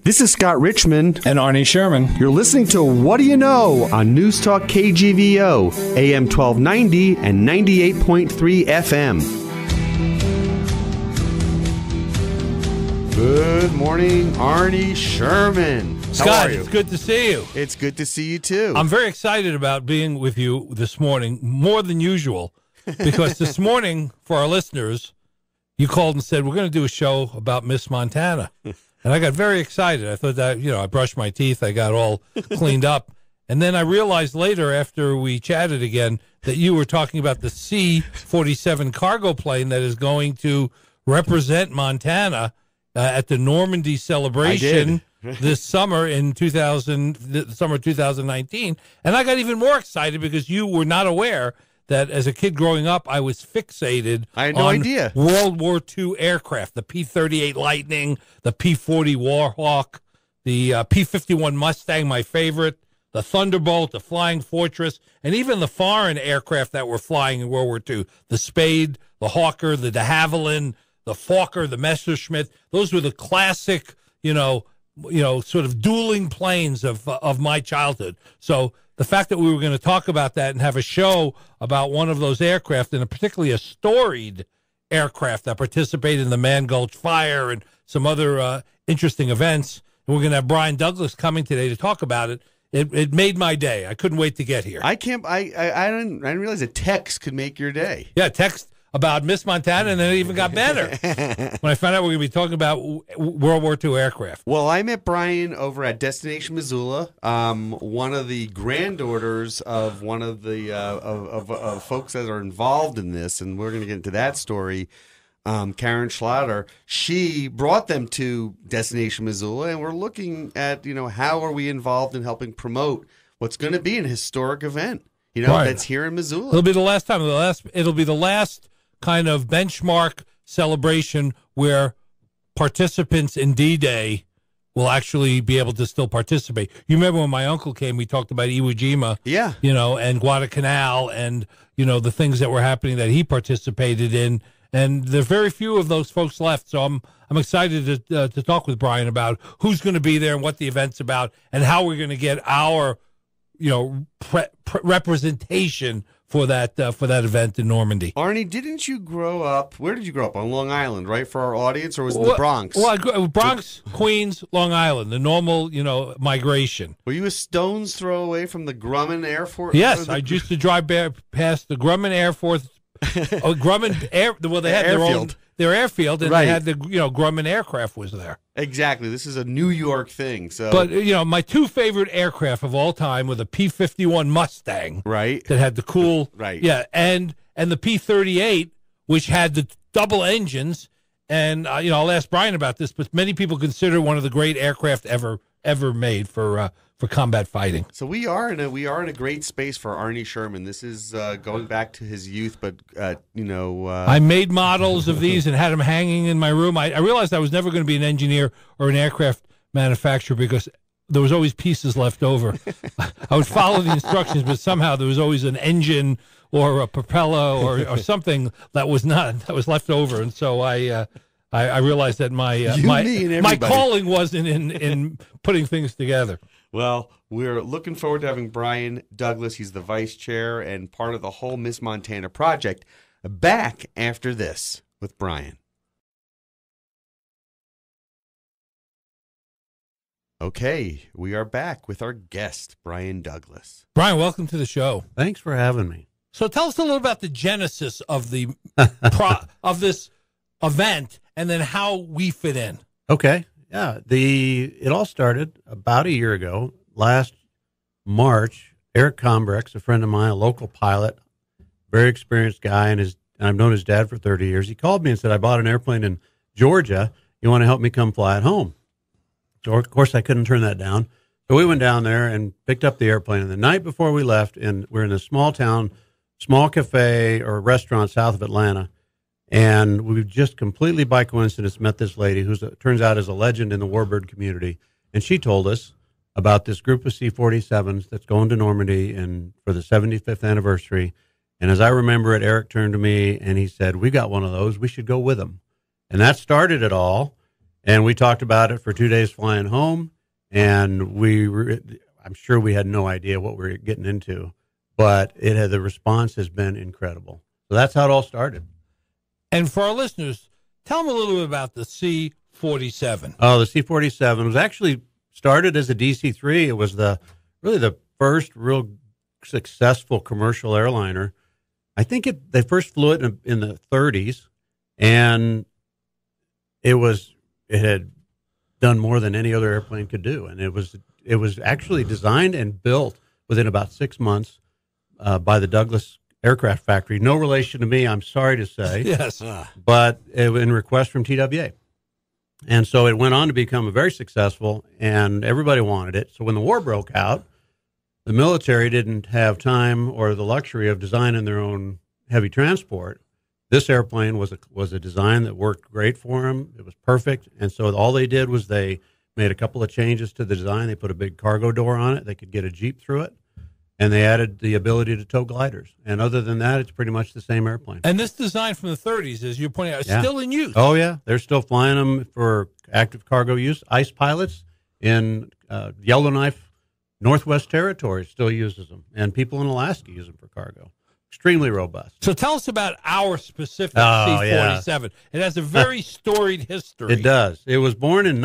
This is Scott Richmond. And Arnie Sherman. You're listening to What Do You Know on Newstalk KGVO, AM 1290 and 98.3 FM. Good morning, Arnie Sherman. Scott, How are you? it's good to see you. It's good to see you, too. I'm very excited about being with you this morning, more than usual, because this morning, for our listeners, you called and said, we're going to do a show about Miss Montana. And I got very excited. I thought that, I brushed my teeth. I got all cleaned up. And then I realized later, after we chatted again, that you were talking about the C-47 cargo plane that is going to represent Montana at the Normandy celebration this summer in the summer of 2019. And I got even more excited because you were not aware that as a kid growing up, I was fixated on World War II aircraft, the P-38 Lightning, the P-40 Warhawk, the P-51 Mustang, my favorite, the Thunderbolt, the Flying Fortress, and even the foreign aircraft that were flying in World War II, the Spade, the Hawker, the de Havilland, the Fokker, the Messerschmitt. Those were the classic, sort of dueling planes of my childhood. So the fact that we were going to talk about that and have a show about one of those aircraft, and particularly a storied aircraft that participated in the Man Gulch fire and some other interesting events, and we're going to have Bryan Douglas coming today to talk about it. It made my day. I couldn't wait to get here. I didn't realize a text could make your day. Yeah, text about Miss Montana, and then it even got better when I found out we're going to be talking about World War II aircraft. Well, I met Bryan over at Destination Missoula, one of the granddaughters of one of the of folks that are involved in this, and we're going to get into that story. Karen Schlatter, she brought them to Destination Missoula, and we're looking at, how are we involved in helping promote what's going to be an historic event, right, that's here in Missoula. It'll be the last time. It'll be the last kind of benchmark celebration where participants in D-Day will actually be able to still participate. You remember when my uncle came, we talked about Iwo Jima, and Guadalcanal, and, the things that were happening that he participated in. And there are very few of those folks left. So I'm excited to talk with Bryan about who's going to be there and what the event's about and how we're going to get our, representation for that event in Normandy. Arnie, didn't you grow up? Where did you grow up? On Long Island, right? For our audience, or was it the Bronx? Well, I grew up Bronx, Queens, Long Island, the normal, migration. Were you a stone's throw away from the Grumman Air Force? Yes, I used to drive past the Grumman Air Force. Grumman Air. Well, they had their airfield, and right, they had the Grumman aircraft was there. Exactly. This is a New York thing. So, but my two favorite aircraft of all time were the P-51 Mustang, right, that had the cool, right, and the P-38, which had the double engines. And I'll ask Bryan about this, but many people consider one of the great aircraft ever made for combat fighting. So we are in a great space for Arnie Sherman. This is going back to his youth, but I made models of these and had them hanging in my room. I realized I was never going to be an engineer or an aircraft manufacturer because there was always pieces left over. I would follow the instructions, but somehow there was always an engine or a propeller or something that was left over, and so I realized that my calling wasn't in putting things together. Well, we're looking forward to having Bryan Douglas. He's the vice chair and part of the whole Miss Montana project. Back after this with Bryan. Okay, we are back with our guest, Bryan Douglas. Bryan, welcome to the show. Thanks for having me. So tell us a little about the genesis of the of this event, and then how we fit in. Okay. Yeah, it all started about a year ago. Last March, Eric Combrex, a friend of mine, a local pilot, very experienced guy, and I've known his dad for 30 years. He called me and said, I bought an airplane in Georgia. You want to help me come fly it home? So, of course, I couldn't turn that down. So we went down there and picked up the airplane. And the night before we left, we're in a small town, small cafe or restaurant south of Atlanta. And we just completely by coincidence met this lady who turns out is a legend in the warbird community. And she told us about this group of C-47s that's going to Normandy for the 75th anniversary. And as I remember it, Eric turned to me and he said, we got one of those. We should go with them. And that started it all. And we talked about it for 2 days flying home, and I'm sure we had no idea what we were getting into, but the response has been incredible. So that's how it all started. And for our listeners, tell them a little bit about the C-47. Oh, the C-47 was actually started as a DC-3. It was really the first real successful commercial airliner. I think they first flew it in the 30s, and it had done more than any other airplane could do, and it was actually designed and built within about 6 months by the Douglas Aircraft Factory. No relation to me, I'm sorry to say. Yes. But in request from TWA. And so it went on to become very successful, and everybody wanted it. So when the war broke out, the military didn't have time or the luxury of designing their own heavy transport. This airplane was a design that worked great for them. It was perfect. And so all they did was they made a couple of changes to the design. They put a big cargo door on it. They could get a Jeep through it. And they added the ability to tow gliders. And other than that, it's pretty much the same airplane. And this design from the 30s, as you're pointing out, is still in use. Oh, yeah. They're still flying them for active cargo use. Ice pilots in Yellowknife, Northwest Territory still uses them. And people in Alaska use them for cargo. Extremely robust. So tell us about our specific C-47. Yeah. It has a very storied history. It does. It was born in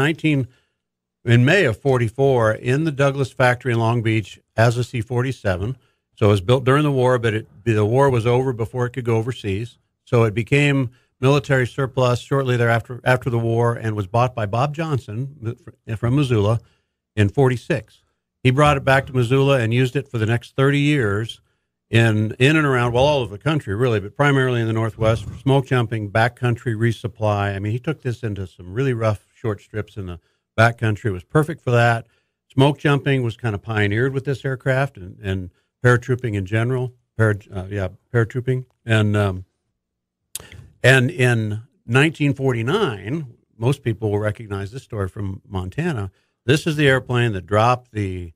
May of 44 in the Douglas factory in Long Beach as a C-47. So it was built during the war, but the war was over before it could go overseas. So it became military surplus shortly thereafter after the war, and was bought by Bob Johnson from Missoula in 46. He brought it back to Missoula and used it for the next 30 years in and around, all over the country, really, but primarily in the Northwest for smoke jumping, backcountry resupply. I mean, he took this into some really rough short strips in the backcountry. It was perfect for that. Smoke jumping was kind of pioneered with this aircraft, and paratrooping in general. Paratrooping. And in 1949, most people will recognize this story from Montana. This is the airplane that dropped the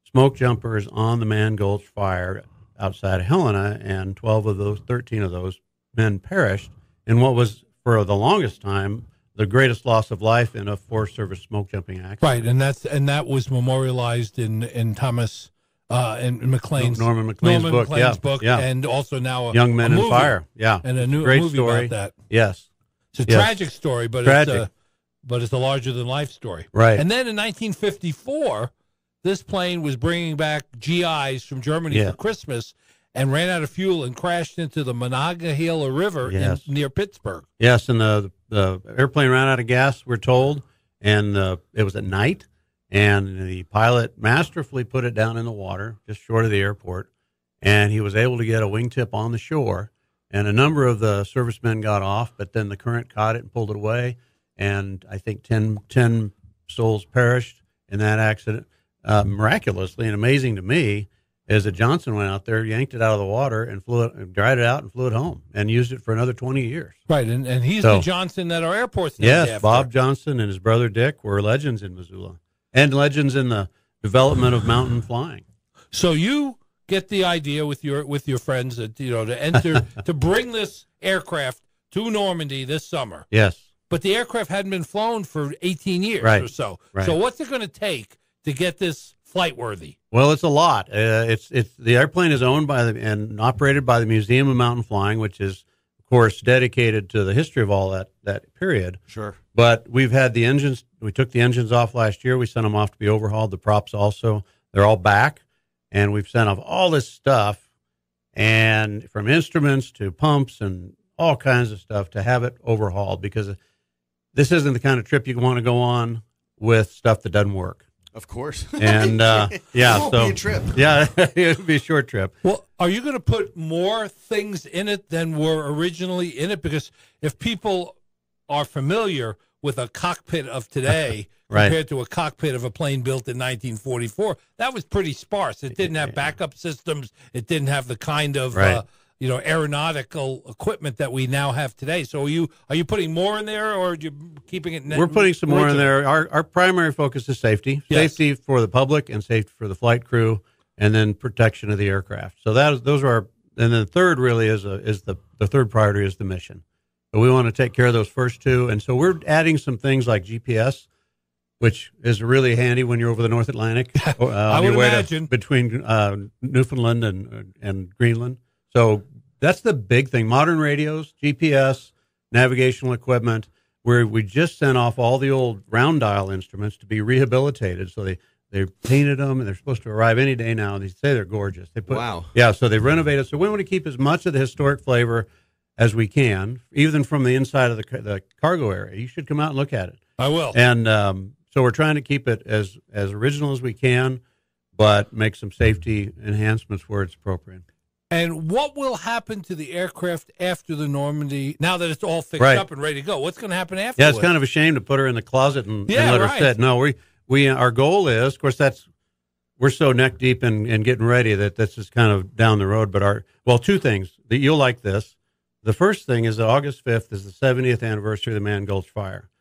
smoke jumpers on the Man Gulch fire outside of Helena, and 13 of those men perished in what was, for the longest time, the greatest loss of life in a Forest Service smoke jumping accident. Right, and that was memorialized in Thomas in McLean's Norman McLean's book, yeah. And also now Young Men in Fire, yeah, and a great movie story. about that. Yes, it's a tragic story, but it's a larger than life story. Right, and then in 1954, this plane was bringing back GIs from Germany for Christmas, and ran out of fuel and crashed into the Monongahela River near Pittsburgh. Yes, and the airplane ran out of gas, we're told, and it was at night, and the pilot masterfully put it down in the water just short of the airport, and he was able to get a wingtip on the shore, and a number of the servicemen got off, but then the current caught it and pulled it away, and I think 10 souls perished in that accident. Miraculously and amazing to me is that Johnson went out there, yanked it out of the water, and dried it out and flew it home, and used it for another 20 years. Right, and he's the Johnson that our airport's named after. Yes, Bob Johnson and his brother Dick were legends in Missoula, and legends in the development of mountain flying. So you get the idea with your friends that to bring this aircraft to Normandy this summer. Yes, but the aircraft hadn't been flown for 18 years or so. Right. So what's it going to take to get this flight worthy? Well, it's a lot. It's the airplane is owned by and operated by the Museum of Mountain Flying, which is, of course, dedicated to the history of all that period. Sure. But we've had the engines. We took the engines off last year. We sent them off to be overhauled. The props also. They're all back, and we've sent off all this stuff, and from instruments to pumps and all kinds of stuff to have it overhauled, because this isn't the kind of trip you want to go on with stuff that doesn't work. Of course. And it won't be a trip. Yeah, it would be a short trip. Well, are you going to put more things in it than were originally in it? Because if people are familiar with a cockpit of today compared to a cockpit of a plane built in 1944, that was pretty sparse. It didn't have backup systems. It didn't have the kind of aeronautical equipment that we now have today. So are you putting more in there, or are you keeping it? We're putting some more in there. Our primary focus is safety, safety for the public and safety for the flight crew, and then protection of the aircraft. So those are our. And then the third really is the third priority is the mission. So we want to take care of those first two. And so we're adding some things like GPS, which is really handy when you're over the North Atlantic. I would imagine. Between Newfoundland and Greenland. So that's the big thing. Modern radios, GPS, navigational equipment, where we just sent off all the old round dial instruments to be rehabilitated. So they painted them, and they're supposed to arrive any day now. They say they're gorgeous. Wow. Yeah, so they renovated. So we want to keep as much of the historic flavor as we can, even from the inside of the cargo area. You should come out and look at it. I will. And so we're trying to keep it as original as we can, but make some safety enhancements where it's appropriate. And what will happen to the aircraft after the Normandy, now that it's all fixed up and ready to go? What's going to happen after? Yeah, it's kind of a shame to put her in the closet and let her sit. No, we our goal is, of course, we're so neck deep in getting ready that this is kind of down the road. But two things that you'll like this. The first thing is that August 5th is the 70th anniversary of the Man Gulch fire.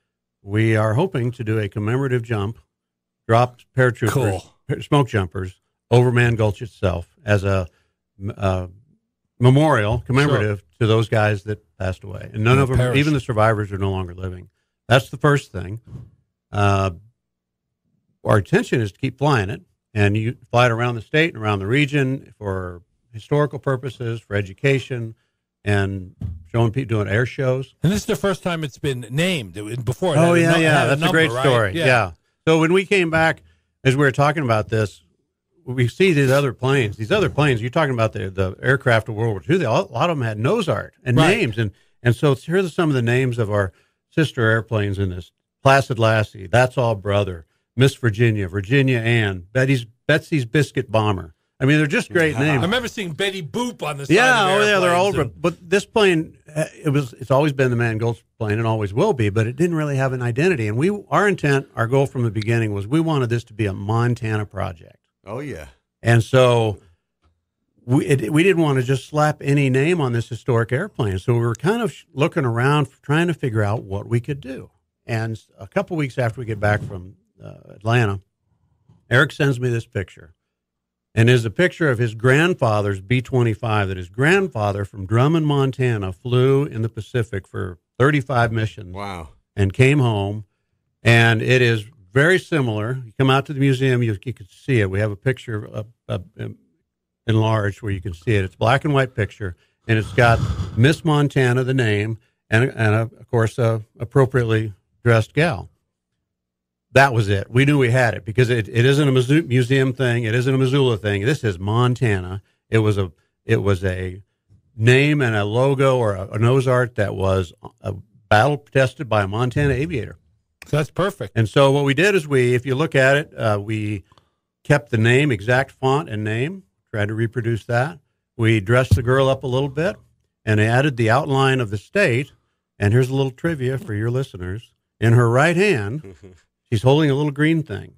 We are hoping to do a commemorative jump, drop paratroopers, smoke jumpers over Man Gulch itself as a memorial, commemorative to those guys that passed away. And none of them, even the survivors, are no longer living. That's the first thing. Our intention is to keep flying it, and you fly it around the state and around the region for historical purposes, for education, and showing people doing air shows. And this is the first time it's been named. Before, that's a great story. Right? Yeah. So when we came back, as we were talking about this, we see these other planes. You're talking about the aircraft of World War II. A lot of them had nose art and names. And so here are some of the names of our sister airplanes in this. Placid Lassie, That's All Brother, Miss Virginia, Virginia Ann, Betsy's Biscuit Bomber. I mean, they're just great names. I remember seeing Betty Boop on the side of the they're all over. But this plane, it's always been the Man Gulch plane and always will be, but it didn't really have an identity. And our goal from the beginning was we wanted this to be a Montana project. Oh, yeah. And so we didn't want to just slap any name on this historic airplane. So we were kind of looking around, trying to figure out what we could do. And a couple weeks after we get back from Atlanta, Eric sends me this picture. And there's a picture of his grandfather's B-25 that his grandfather from Drummond, Montana, flew in the Pacific for 35 missions. Wow. And came home. And it is very similar. You come out to the museum, you can see it. We have a picture enlarged where you can see it. It's a black and white picture, and it's got Miss Montana, the name, and of course, appropriately dressed gal. That was it. We knew we had it because it isn't a museum thing. It isn't a Missoula thing. This is Montana. It was a name and a logo or a nose art that was battle tested by a Montana aviator. So that's perfect. And so what we did is if you look at it, we kept the name, exact font and name, tried to reproduce that. We dressed the girl up a little bit and added the outline of the state. And here's a little trivia for your listeners. In her right hand, she's holding a little green thing.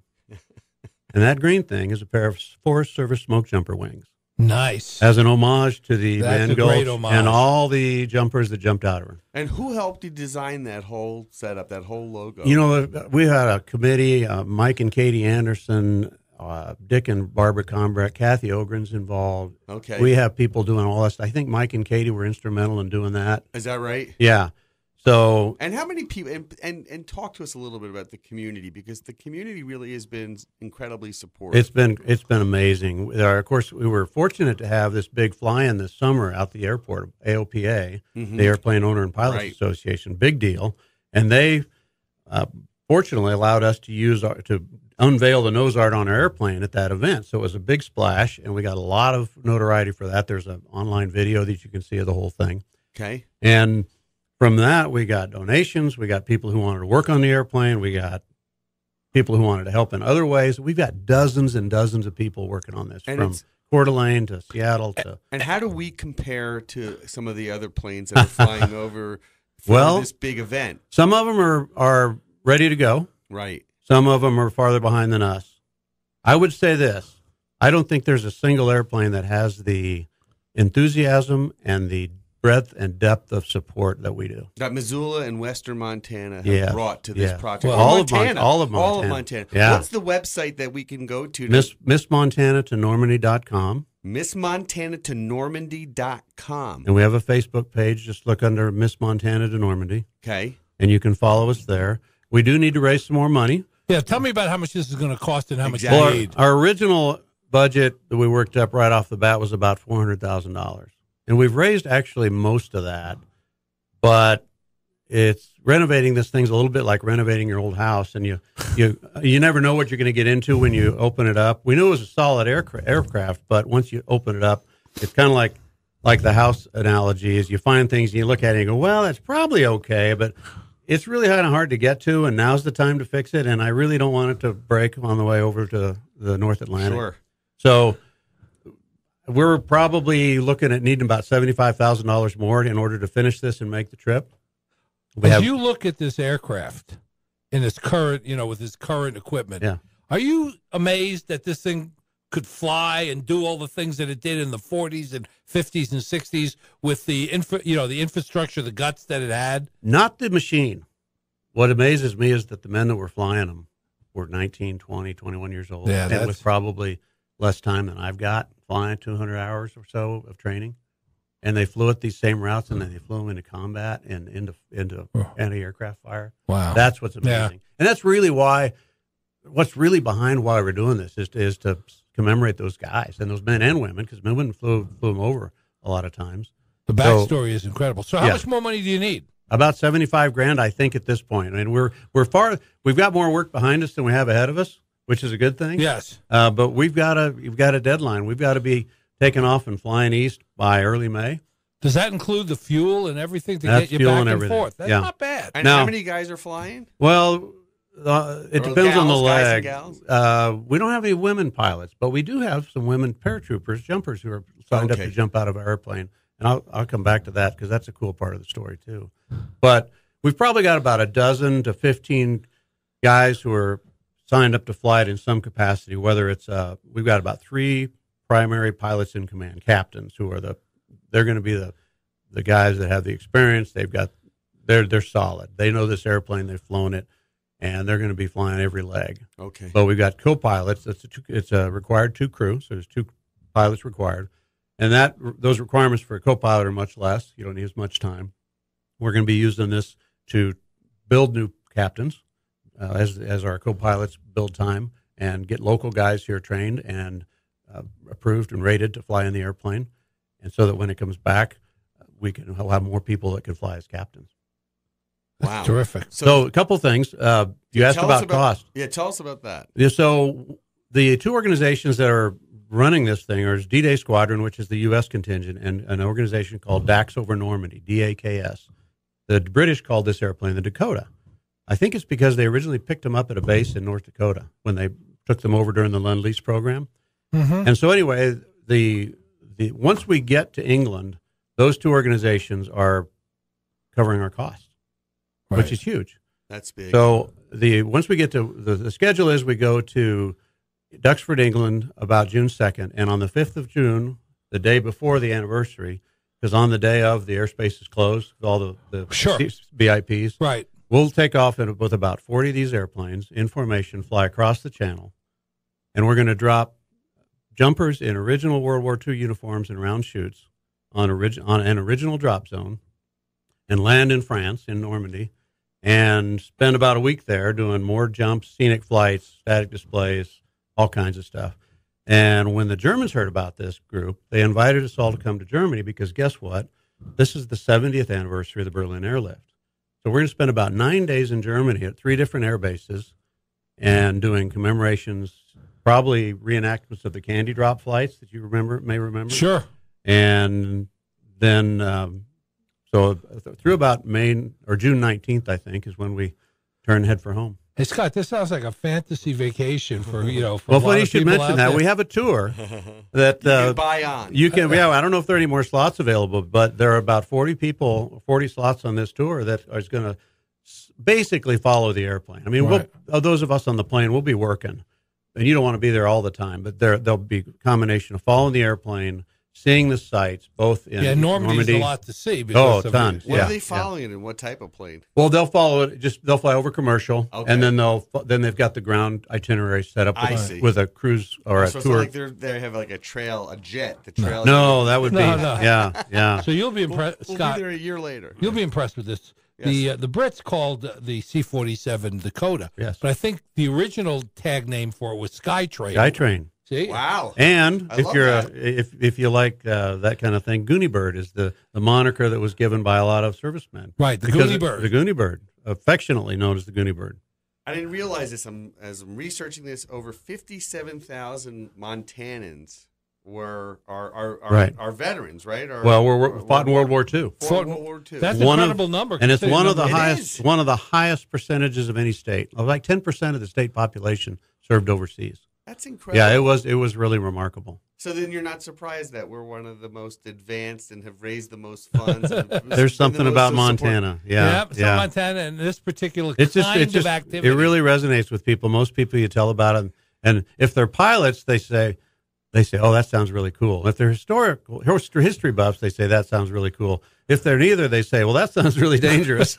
And that green thing is a pair of Forest Service smoke jumper wings. Nice. As an homage to the Man Gulch and all the jumpers that jumped out of her. And who helped you design that whole setup, that whole logo? You know, we had a committee, Mike and Katie Anderson, Dick and Barbara Combrecht, Kathy Ogren's involved. Okay. We have people doing all that stuff. I think Mike and Katie were instrumental in doing that. Is that right? Yeah. So, and how many people, and talk to us a little bit about the community, because the community really has been incredibly supportive. It's been amazing. Of course, we were fortunate to have this big fly-in this summer out the airport, AOPA, the Airplane Owner and Pilots Association, big deal. And they fortunately allowed us to unveil the nose art on our airplane at that event. So it was a big splash, and we got a lot of notoriety for that. There's an online video that you can see of the whole thing. Okay. And from that, we got donations. We got people who wanted to work on the airplane. We got people who wanted to help in other ways. We've got dozens and dozens of people working on this, and from Coeur d'Alene to Seattle to. And how do we compare to some of the other planes that are flying over for this big event? Some of them are ready to go. Right. Some of them are farther behind than us. I would say this: I don't think there's a single airplane that has the enthusiasm and the breadth and depth of support that we do. That Missoula and Western Montana have brought to this project. Well, all of Montana. Yeah. What's the website that we can go to? Miss Montana to Normandy.com. MissMontana to Normandy.com. And we have a Facebook page. Just look under Miss Montana to Normandy. Okay. And you can follow us there. We do need to raise some more money. Yeah, tell me about how much this is going to cost and how much you Exactly. need. Our original budget that we worked up right off the bat was about $400,000. And we've raised actually most of that. But it's renovating this thing's a little bit like renovating your old house. And you never know what you're going to get into when you open it up. We knew it was a solid aircraft, but once you open it up, it's kind of like the house analogy is you find things and you look at it and you go, well, that's probably okay, but it's really kind of hard to get to, and now's the time to fix it, and I really don't want it to break on the way over to the North Atlantic. Sure. So we're probably looking at needing about $75,000 more in order to finish this and make the trip. As you look at this aircraft in its current, with its current equipment, are you amazed that this thing could fly and do all the things that it did in the 40s and 50s and 60s with the the infrastructure, the guts that it had? Not the machine. What amazes me is that the men that were flying them were 19, 20, 21 years old, and with probably less time than I've got, flying 200 hours or so of training. And they flew at these same routes, and then they flew them into combat and into anti-aircraft fire. Wow. That's what's amazing. Yeah. And that's really what's really behind why we're doing this is to commemorate those guys and those men and women, because men and women flew them over a lot of times. The backstory is incredible. So how much more money do you need? About $75,000, I think, at this point. I mean, we're far. We've got more work behind us than we have ahead of us, which is a good thing. Yes. But we've got a deadline. We've got to be taking off and flying east by early May. Does that include the fuel and everything to get you back and forth? That's not bad. And how many guys are flying? Well, it depends on the leg. Guys and gals? We don't have any women pilots, but we do have some women paratroopers, jumpers who are signed up to jump out of our airplane. And I'll come back to that because that's a cool part of the story too. But we've probably got about a dozen to 15 guys who are signed up to fly it in some capacity. Whether it's we've got about 3 primary pilots in command, captains, who are they're going to be the guys that have the experience. They're solid. They know this airplane. They've flown it. And they're going to be flying every leg. Okay. But we've got co-pilots. It's a required 2 crew, so there's 2 pilots required. And those requirements for a co-pilot are much less. You don't need as much time. We're going to be using this to build new captains as our co-pilots build time and get local guys here trained and approved and rated to fly in the airplane. And so that when it comes back, we'll have more people that can fly as captains. Wow. Terrific. So a couple things. You asked about cost. Yeah, tell us about that. Yeah, so the 2 organizations that are running this thing are D-Day Squadron, which is the U.S. contingent, and an organization called DAKS over Normandy, DAKS. The British called this airplane the Dakota. I think it's because they originally picked them up at a base in North Dakota when they took them over during the Lend-Lease program. Mm-hmm. And so anyway, once we get to England, those 2 organizations are covering our costs. Right. Which is huge. That's big. So once we get to the schedule is we go to Duxford, England, about June 2nd, and on the 5th of June, the day before the anniversary, because on the day of the airspace is closed, all the VIPs. Right. We'll take off with about 40 of these airplanes in formation, fly across the channel, and we're going to drop jumpers in original World War II uniforms and round chutes on an original drop zone, and land in France, in Normandy, and spend about a week there doing more jumps, scenic flights, static displays, all kinds of stuff. And when the Germans heard about this group, they invited us all to come to Germany because guess what? This is the 70th anniversary of the Berlin airlift. So we're going to spend about 9 days in Germany at 3 different air bases and doing commemorations, probably reenactments of the candy drop flights that you may remember. Sure. And then... So through about May or June 19th, I think, is when we head for home. Hey, Scott, this sounds like a fantasy vacation for. Well, funny you should mention that. We have a tour that you can buy on. You can. Yeah, I don't know if there are any more slots available, but there are about 40 slots on this tour that is going to basically follow the airplane. I mean, right. Those of us on the plane will be working, and you don't want to be there all the time, but there'll be a combination of following the airplane, seeing the sights both in Normandy's a lot to see. Because of tons. What Yeah, are they following it in? What type of plane? Well, they'll follow it. They'll fly over commercial, Okay. and then they've got the ground itinerary set up with a cruise or a So tour. it's like they have like a jet. The trail. No, that would be No. yeah. So you'll be impressed, We'll Scott. be there a year later. You'll be impressed with this. Yes. The Brits called the C-47 Dakota. Yes. But I think the original tag name for it was Skytrain. Skytrain. See? Wow. And I if love you're that. if you like that kind of thing, Goonie Bird is the moniker that was given by a lot of servicemen. Right, the Because Goonie Bird. The Goonie Bird, affectionately known as the Goonie Bird. I didn't realize this. As I'm researching this, over 57,000 Montanans are veterans, right? We're fought in World War II. Fought in World War II. That's an incredible number. And it's one of the It highest percentages of any state. Like 10% of the state population served overseas. That's incredible. Yeah, it was really remarkable. So then you're not surprised that we're one of the most advanced and have raised the most funds. There's something about Montana. Yeah. So Montana and this particular It's just of activity. it really resonates with people. Most people you tell about it, and if they're pilots, they say, "Oh, that sounds really cool." If they're history buffs, they say that sounds really cool. If they're neither, they say, "Well, that sounds really dangerous."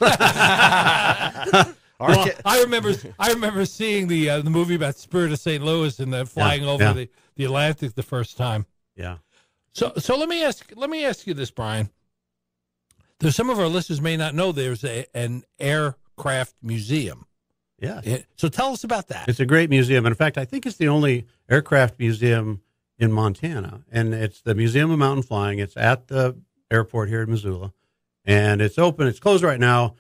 Well, I remember seeing the movie about Spirit of St. Louis and the flying over the Atlantic the first time. Yeah. So let me ask you this, Bryan. There's some of our listeners may not know there's an aircraft museum. Yeah. So tell us about that. It's a great museum. In fact, I think it's the only aircraft museum in Montana, and it's the Museum of Mountain Flying. It's at the airport here in Missoula, and it's open. It's closed right now.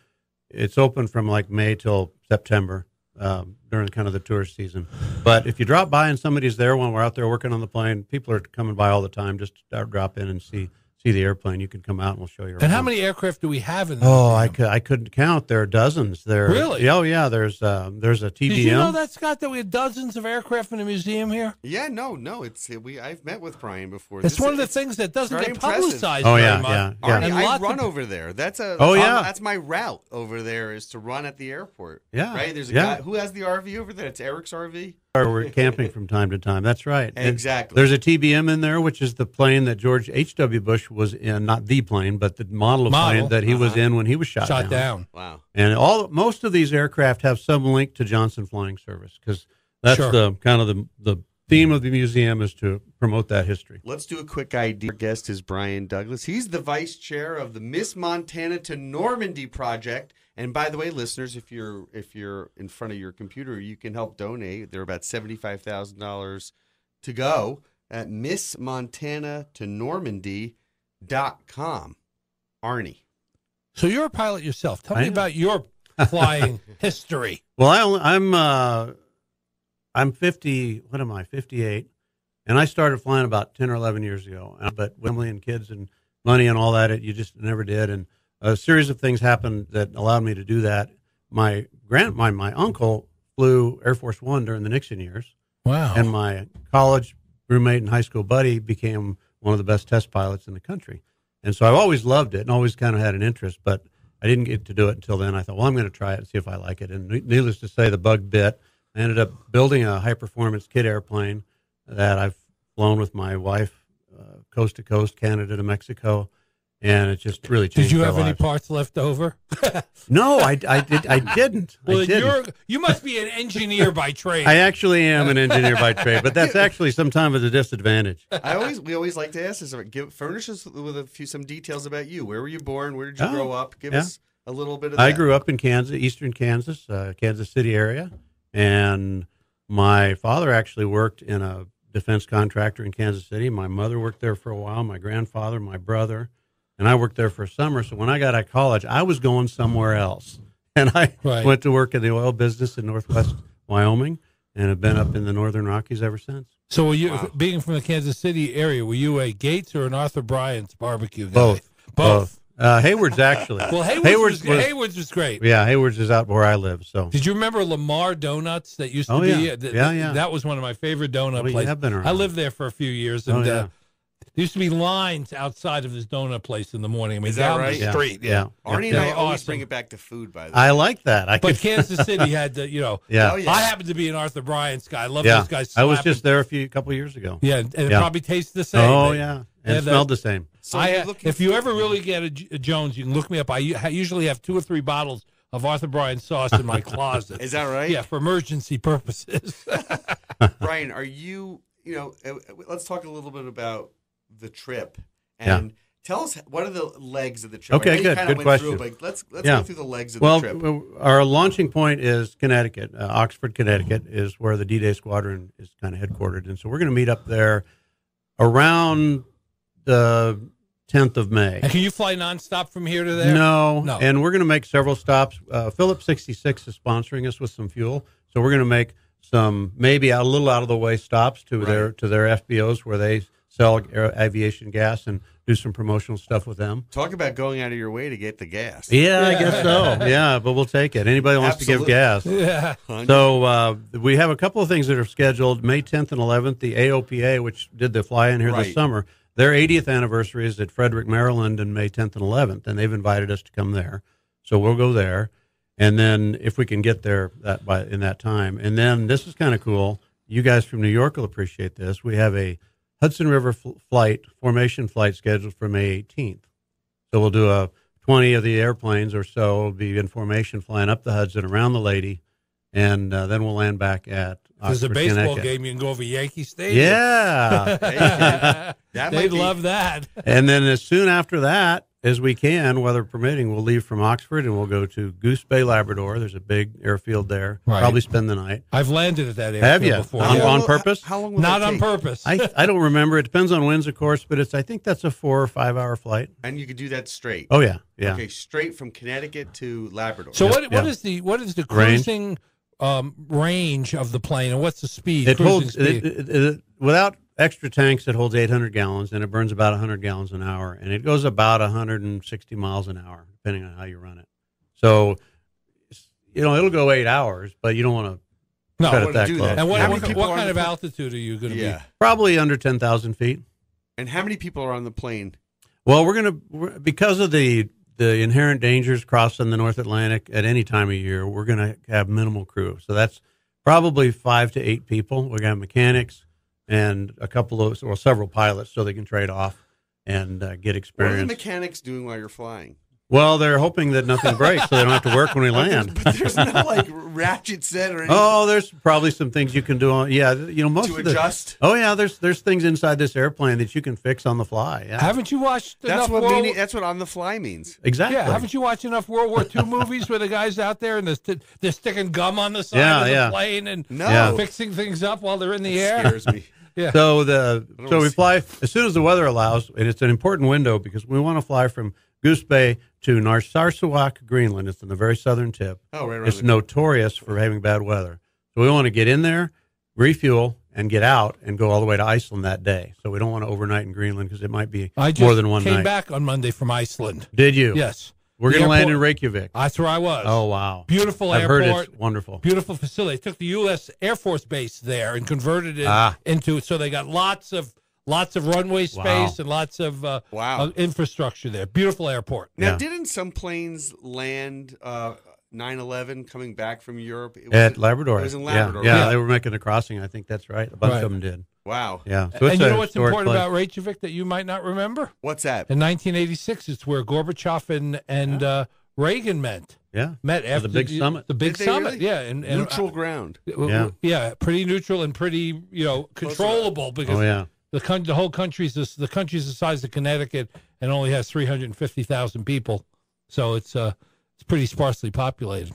It's open from like May till September during kind of the tourist season. But if you drop by and somebody's there when we're out there working on the plane, people are coming by all the time just to drop in and see the airplane. You can come out and we'll show you around. And how many aircraft do we have in the museum? I couldn't count. There are dozens. Really? Oh, yeah. There's a TBM. Did you know that, Scott, that we have dozens of aircraft in the museum here? Yeah, no. I've met with Bryan before. It's one of the things that doesn't get publicized very much. Yeah. Arnie, I run over there. That's my route over there is to run at the airport. Yeah. Right? There's a guy who has the RV over there. It's Eric's RV. We're camping from time to time. That's right. Exactly. There's a TBM in there, which is the plane that George H.W. Bush was in, not the plane, but the model of plane that he was in when he was shot down. Wow. And most of these aircraft have some link to Johnson Flying Service because that's the kind of the theme of the museum is to promote that history. Let's do a quick ID. Our guest is Bryan Douglas. He's the vice chair of the Miss Montana to Normandy project. And by the way, listeners, if you're in front of your computer, you can help donate. There are about $75,000 to go at MissMontanaToNormandy.com. Arnie. So you're a pilot yourself. Tell me about your flying history. Well, I'm 50. What am I? 58, and I started flying about 10 or 11 years ago. But with family and kids and money and all that, you just never did. And a series of things happened that allowed me to do that. My uncle flew Air Force One during the Nixon years. Wow. And my college roommate and high school buddy became one of the best test pilots in the country. And so I've always loved it and always kind of had an interest, but I didn't get to do it until then. I thought, well, I'm going to try it and see if I like it. And needless to say, the bug bit. I ended up building a high-performance kit airplane that I've flown with my wife coast to coast, Canada to Mexico. And it just really changed. Did you have our any lives. parts left over? No, I didn't. Well, I didn't. you must be an engineer by trade. I actually am an engineer by trade, but that's actually sometimes a disadvantage. We always like to ask this. Furnish us with some details about you. Where were you born? Where did you grow up? Give us a little bit of that. I grew up in Kansas, eastern Kansas, Kansas City area, and my father actually worked in a defense contractor in Kansas City. My mother worked there for a while. My grandfather, my brother. And I worked there for a summer. So when I got out of college, I was going somewhere else. And I went to work in the oil business in northwest Wyoming and have been up in the northern Rockies ever since. So were you, being from the Kansas City area, were you a Gates or an Arthur Bryant's barbecue guy? Both. Hayward's actually. Well, Hayward's was great. Yeah, Hayward's is out where I live. So. Did you remember Lamar Donuts that used to be? Yeah. That was one of my favorite donut places. You have been around. I lived there for a few years. And There used to be lines outside of this donut place in the morning. I mean, Is that down right? the street. Yeah. Arnie Yeah. and I always Awesome. bring it back to food, by the way. I like that. But Kansas City had the, Yeah. Oh, yeah. I happen to be an Arthur Bryant's guy. I love Yeah. those guys. I was slapping. just there a couple years ago. Yeah, and it Yeah. probably tastes the same. Oh, They- yeah. And Yeah, it smelled the same. So you're looking if you ever really get a Jones, you can look me up. I usually have 2 or 3 bottles of Arthur Bryan sauce in my closet. Is that right? Yeah, for emergency purposes. Brian, are you, let's talk a little bit about the trip and tell us what are the legs of the trip. Okay, I know you good. kinda Good went through question. it, but let's Yeah. go through the legs of the trip. Our launching point is Connecticut. Oxford, Connecticut is where the D-Day Squadron is kind of headquartered. And so we're going to meet up there around the 10th of May. And can you fly nonstop from here to there? No. No. And we're going to make several stops. Phillips 66 is sponsoring us with some fuel. So we're going to make some maybe a little out of the way stops to their FBOs where they sell aviation gas and do some promotional stuff with them. Talk about going out of your way to get the gas. Yeah, I guess so. Yeah, but we'll take it. Anybody wants Absolutely. to give gas. Yeah. So we have a couple of things that are scheduled. May 10th and 11th, the AOPA, which did the fly-in here this summer, their 80th anniversary is at Frederick, Maryland, in May 10th and 11th, and they've invited us to come there. So we'll go there, and then if we can get there in that time. And then this is kind of cool. You guys from New York will appreciate this. We have a Hudson River formation flight scheduled for May 18th. So we'll do 20 of the airplanes or so will be in formation flying up the Hudson around the Lady, and then we'll land back at There's a Oxford, baseball Connecticut. game. You can go over Yankee Stadium. Yeah. They'd love that. And then as soon after that as we can, weather permitting, we'll leave from Oxford and we'll go to Goose Bay, Labrador. There's a big airfield there. Right. Probably spend the night. I've landed at that airfield Have you? before. On purpose? How long will Not that on take? purpose. I don't remember. It depends on winds, of course, but I think that's a 4 or 5 hour flight. And you could do that straight. Oh, yeah. Yeah. Okay, straight from Connecticut to Labrador. So Yeah. what is the Range? cruising range of the plane, and what's the speed? It cruising holds, speed? without extra tanks, it holds 800 gallons, and it burns about 100 gallons an hour, and it goes about 160 miles an hour, depending on how you run it. So, it'll go 8 hours, but you don't want to No, cut I it wouldn't that do close. that. And what, How what, many people what are on kind the of plane? altitude are you going to Yeah. be? Probably under 10,000 feet. And how many people are on the plane? Well, we're because of the inherent dangers crossing the North Atlantic at any time of year, we're going to have minimal crew. So that's probably 5 to 8 people. We're going to have mechanics and several pilots so they can trade off and get What are the experience. mechanics doing while you're flying? Well, they're hoping that nothing breaks so they don't have to work when we land. But there's no like ratchet set or anything Oh, there's probably some things you can do on. Yeah, most to of adjust. Oh yeah, there's things inside this airplane that you can fix on the fly. Yeah, Haven't you watched That's enough what that's what on the fly means. exactly. Yeah, haven't you watched enough World War II movies where the guys out there and they're sticking gum on the side Yeah, of the yeah. plane and No. Yeah. fixing things up while they're in the air? Scares me. Yeah. So don't we see- fly as soon as the weather allows, and it's an important window because we want to fly from Goose Bay to Narsarsuaq, Greenland. It's in the very southern tip. Oh, right around It's the notorious for having bad weather. So we want to get in there, refuel, and get out and go all the way to Iceland that day. So we don't want to overnight in Greenland because it might be I just more than one came night. back on Monday from Iceland. Did you? Yes. We're The going to land in airport- Reykjavik. That's where I was. Oh, wow. Beautiful I've airport. heard it's wonderful. Beautiful facility. They took the U.S. Air Force Base there and converted it into, so they got lots of runway space Wow. and lots of Wow. infrastructure there. Beautiful airport. Now, Yeah. didn't some planes land 9/11 coming back from Europe? At Labrador. It was in Labrador. Yeah, Yeah. they were making a crossing. I think that's right. A bunch Right. of them did. Wow. Yeah. So it's And you a know what's historic important place. about Reykjavik that you might not remember? What's that? In 1986, it's where Gorbachev and Reagan met Yeah. after the big summit. The big Did they summit, really? yeah, and Neutral ground. yeah, pretty neutral and pretty controllable because Oh, yeah. the whole country's the size of Connecticut and only has 350,000 people, so it's pretty sparsely populated.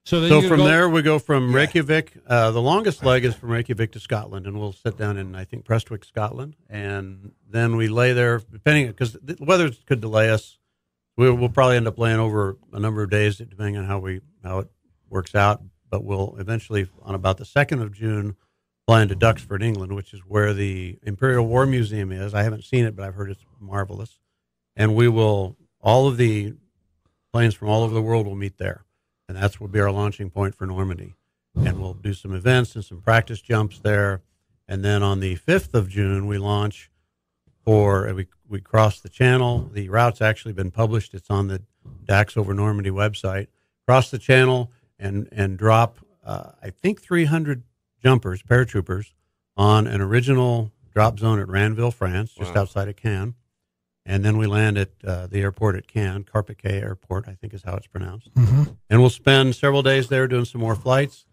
So then So you from go, there, we go from Reykjavik. The longest leg is from Reykjavik to Scotland, and we'll sit down in, I think, Prestwick, Scotland. And then we lay there, depending, because the weather could delay us. We'll probably end up laying over a number of days, depending on how it works out. But we'll eventually, on about the 2nd of June, fly into Duxford, England, which is where the Imperial War Museum is. I haven't seen it, but I've heard it's marvelous. And all of the planes from all over the world will meet there. And that's will be our launching point for Normandy. And we'll do some events and some practice jumps there. And then on the 5th of June, we launch we crossed the channel. The route's actually been published. It's on the Dax Over Normandy website. Cross the channel and drop, I think, 300 jumpers, paratroopers, on an original drop zone at Ranville, France, just outside of Cannes. And then we land at the airport at Cannes, Carpiquet Airport, I think is how it's pronounced. Mm-hmm. And we'll spend several days there doing some more flights,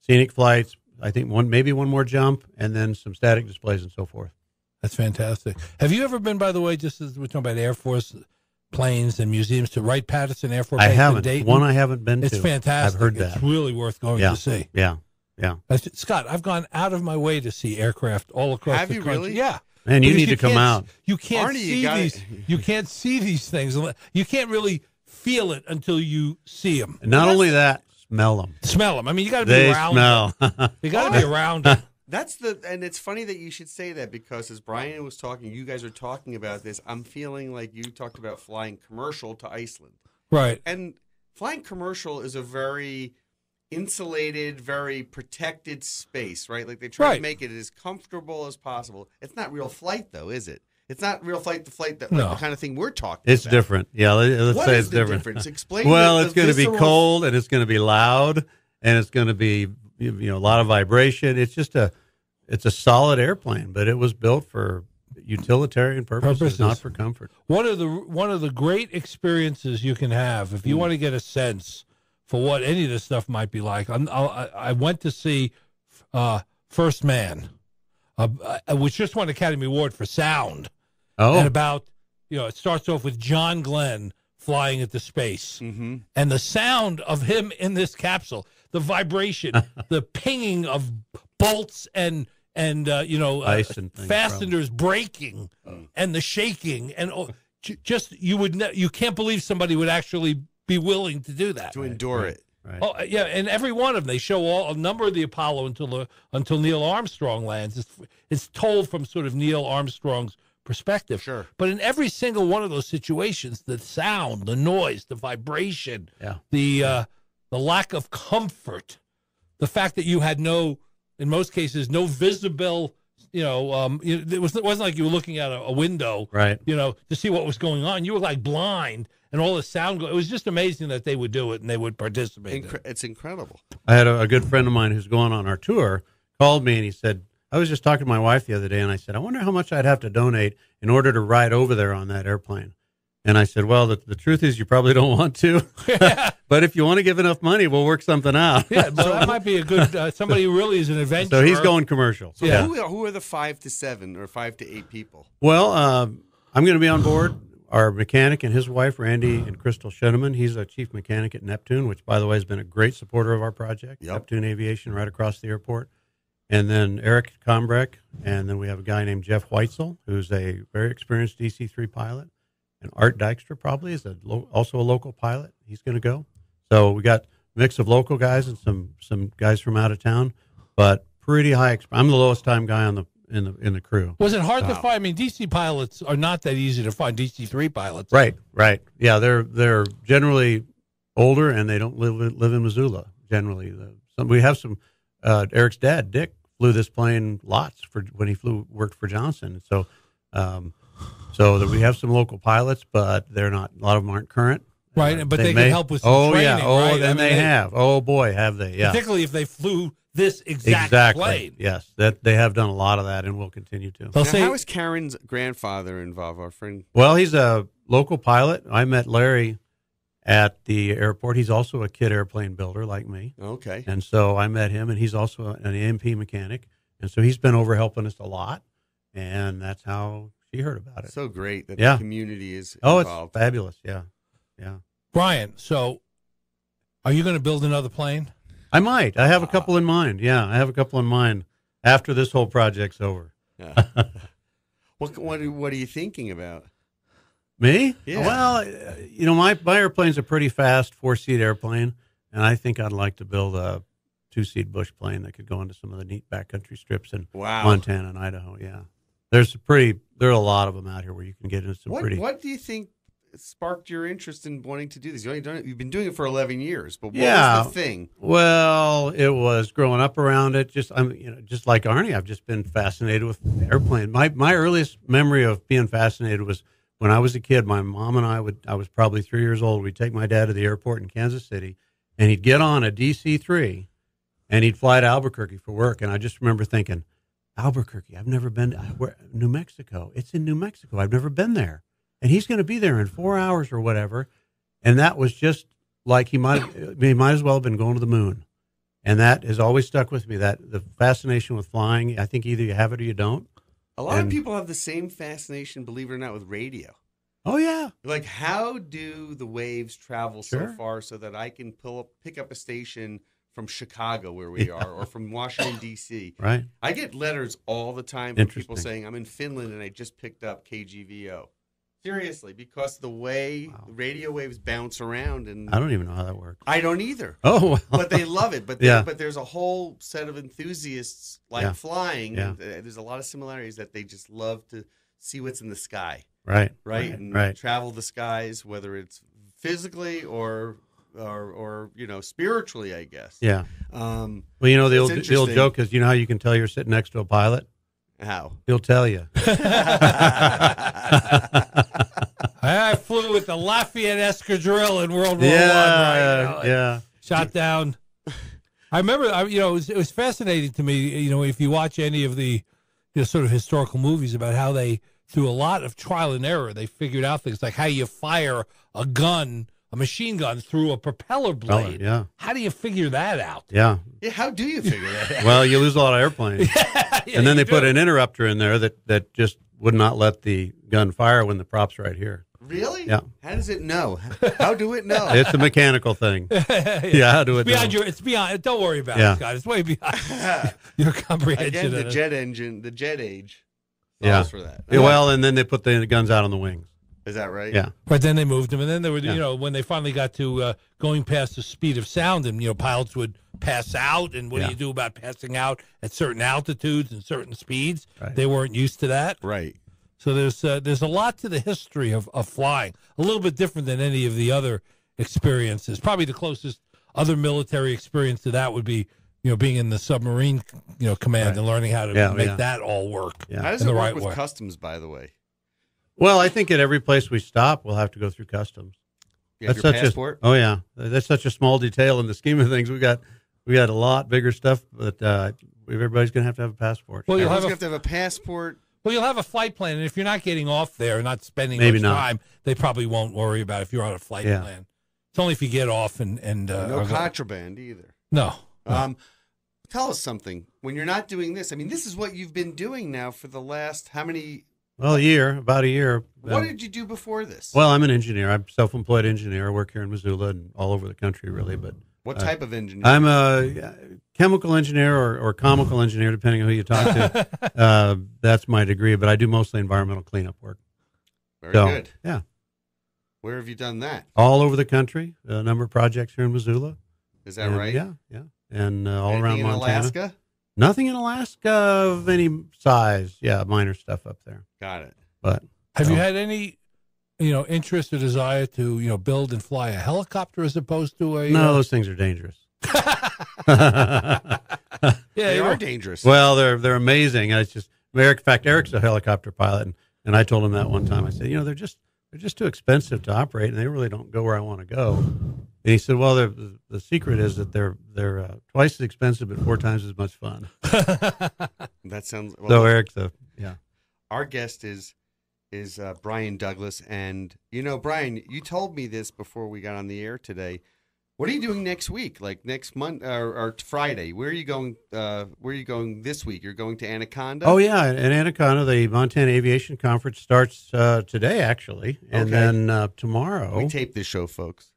scenic flights, I think maybe one more jump, and then some static displays and so forth. That's fantastic. Have you ever been, by the way, just as we're talking about Air Force planes and museums, to Wright-Patterson Air Force Base? I haven't. In Dayton? One I haven't been to. It's fantastic. I've heard that. It's really worth going to see. Yeah. Scott, I've gone out of my way to see aircraft all across Have the you country. really? Yeah. Man, you Because need to come out. You can't Arnie, see these. You can't see these things. You can't really feel it until you see them. And not only that, smell them. Smell them. I mean, you got to be They around smell. them. You got to be around them. And it's funny that you should say that, because as Bryan was talking, you guys are talking about this, I'm feeling like you talked about flying commercial to Iceland. Right. And flying commercial is a very insulated, very protected space, right? Like they try to make it as comfortable as possible. It's not real flight, though, is it? It's not real flight to flight, like the kind of thing we're talking about. It's different. Yeah, let's What say is it's the different. difference? Explain. Well, the it's going to be visceral- cold, and it's going to be loud, and it's going to be a lot of vibration. It's just it's a solid airplane, but it was built for utilitarian purposes, not for comfort. One of the great experiences you can have if you want to get a sense for what any of this stuff might be like. I went to see First Man, which just won an Academy Award for sound. Oh, And about, it starts off with John Glenn flying into space. Mm-hmm. And the sound of him in this capsule, the vibration, the pinging of bolts and ice and things, fasteners breaking and the shaking. And you can't believe somebody would actually be willing to do that. To endure it. Right. Oh yeah, and every one of them, they show a number of the Apollo until Neil Armstrong lands. It's told from sort of Neil Armstrong's perspective. Sure. But in every single one of those situations, the sound, the noise, the vibration, the lack of comfort, the fact that you had in most cases, no visible. It wasn't like you were looking out a window, right? To see what was going on. You were like blind. And all the sound, it was just amazing that they would do it and they would participate. It's incredible. I had a good friend of mine who's going on our tour, called me and he said, I was just talking to my wife the other day, and I said, I wonder how much I'd have to donate in order to ride over there on that airplane. And I said, well, the truth is you probably don't want to. But if you want to give enough money, we'll work something out. Yeah, so that might be a good, somebody who really is an adventurer. So he's going commercial. So who are the 5 to 7 or 5 to 8 people? Well, I'm going to be on board. Our mechanic and his wife, Randy and Crystal Schoeneman. He's a chief mechanic at Neptune, which, by the way, has been a great supporter of our project. Yep. Neptune Aviation right across the airport. And then Eric Kombreck. And then we have a guy named Jeff Weitzel, who's a very experienced DC-3 pilot. And Art Dykstra probably is also a local pilot. He's going to go. So we got a mix of local guys and some guys from out of town, but pretty high. I'm the lowest time guy in the crew. Was it hard to find? I mean, DC pilots are not that easy to find. DC-3 pilots, right? Yeah, they're generally older and they don't live in Missoula. Generally, we have some. Eric's dad, Dick, flew this plane lots when he worked for Johnson. So, so that we have some local pilots, but they're not. A lot of them aren't current. Right, but they can help with some training. Yeah. Oh, right? then they have. Oh boy, have they? Yeah. Particularly if they flew this exact plane. Yes, that they have done a lot of that and will continue to. Now, how is Karen's grandfather involved? Our friend. Well, he's a local pilot. I met Larry at the airport. He's also a kit airplane builder like me. Okay. And so I met him, and he's also an AMP mechanic. And so he's been over helping us a lot, and that's how she heard about it. So great that the community is involved. Oh, it's fabulous. Yeah. Bryan, so are you going to build another plane? I might. I have a couple in mind. Yeah, I have a couple in mind after this whole project's over. Yeah. What are you thinking about? Me? Yeah. Well, my airplane's a pretty fast 4-seat airplane, and I think I'd like to build a 2-seat bush plane that could go into some of the neat backcountry strips in Montana and Idaho. Yeah, there are a lot of them out here where you can get into some pretty. What do you think sparked your interest in wanting to do this? You've been doing it for 11 years, but what was the thing? Well, it was growing up around it. Just like Arnie, I've just been fascinated with airplanes. My earliest memory of being fascinated was when I was a kid. My mom and I was probably 3 years old. We'd take my dad to the airport in Kansas City, and he'd get on a DC-3, and he'd fly to Albuquerque for work. And I just remember thinking, Albuquerque, I've never been to New Mexico. It's in New Mexico. I've never been there. And he's going to be there in 4 hours or whatever. And that was just like he might as well have been going to the moon. And that has always stuck with me, that the fascination with flying. I think either you have it or you don't. A lot of people have the same fascination, believe it or not, with radio. Oh, yeah. Like, how do the waves travel so far so that I can pick up a station from Chicago, where we are, or from Washington, D.C.? Right. I get letters all the time from people saying, I'm in Finland and I just picked up KGVO. Seriously, because the way radio waves bounce around. And I don't even know how that works. I don't either. Oh, well. But they love it. But there's a whole set of enthusiasts like flying. Yeah. And there's a lot of similarities that they just love to see what's in the sky. Right. And travel the skies, whether it's physically or spiritually, I guess. Yeah. Well, the old joke is, how you can tell you're sitting next to a pilot? How? He'll tell you. I flew with the Lafayette Escadrille in World War I. Yeah. Shot down. I remember, it was fascinating to me, if you watch any of the sort of historical movies about how they, through a lot of trial and error, they figured out things like how you fire a machine gun through a propeller blade. Yeah. How do you figure that out? Yeah, how do you figure that out? Well, you lose a lot of airplanes. And then they put an interrupter in there that just would not let the gun fire when the prop's right here. Really? Yeah. How does it know? How do it know? It's a mechanical thing. How do it know? It's beyond. Don't worry about it, Scott. It's way beyond your comprehension. Again, the jet engine, the jet age for that. Yeah, well, and then they put the guns out on the wings. Is that right? Yeah. But then they moved them, and then there were, when they finally got to going past the speed of sound, and pilots would pass out, and what do you do about passing out at certain altitudes and certain speeds? Right. They weren't used to that. Right. So there's a lot to the history of flying, a little bit different than any of the other experiences. Probably the closest other military experience to that would be, being in the submarine, command and learning how to make that all work. Yeah. How does it work with customs, by the way? Well, I think at every place we stop, we'll have to go through customs. You have your passport? Oh, yeah. That's such a small detail in the scheme of things. We got a lot bigger stuff, but everybody's going to have a passport. Well, you'll have to have a passport. Well, you'll have a flight plan, and if you're not getting off there, not spending much time, they probably won't worry about if you're on a flight plan. It's only if you get off and no contraband either. No. Tell us something. When you're not doing this, this is what you've been doing now for the last how many? Well, about a year. What did you do before this? Well, I'm an engineer. I'm a self-employed engineer. I work here in Missoula and all over the country, really. But what type of engineer? I'm a chemical engineer or comical engineer, depending on who you talk to. That's my degree, but I do mostly environmental cleanup work. Very good. Yeah. Where have you done that? All over the country. A number of projects here in Missoula. Is that right? Yeah. And all around Montana. Alaska? Nothing in Alaska of any size. Yeah, minor stuff up there. Got it. But have you had any, interest or desire to, build and fly a helicopter as opposed to a? No, those things are dangerous. They are dangerous. Well, they're amazing. It's just in fact, Eric's a helicopter pilot, and I told him that one time. I said, they're just too expensive to operate, and they really don't go where I want to go. And he said, "Well, the secret is that they're twice as expensive but 4 times as much fun." That sounds. Well, so Eric's Our guest is Bryan Douglas, and Bryan, you told me this before we got on the air today. What are you doing next week? Like next month or Friday? Where are you going? Where are you going this week? You're going to Anaconda? Oh yeah, in Anaconda, the Montana Aviation Conference starts today, actually, and then tomorrow. We tape this show, folks.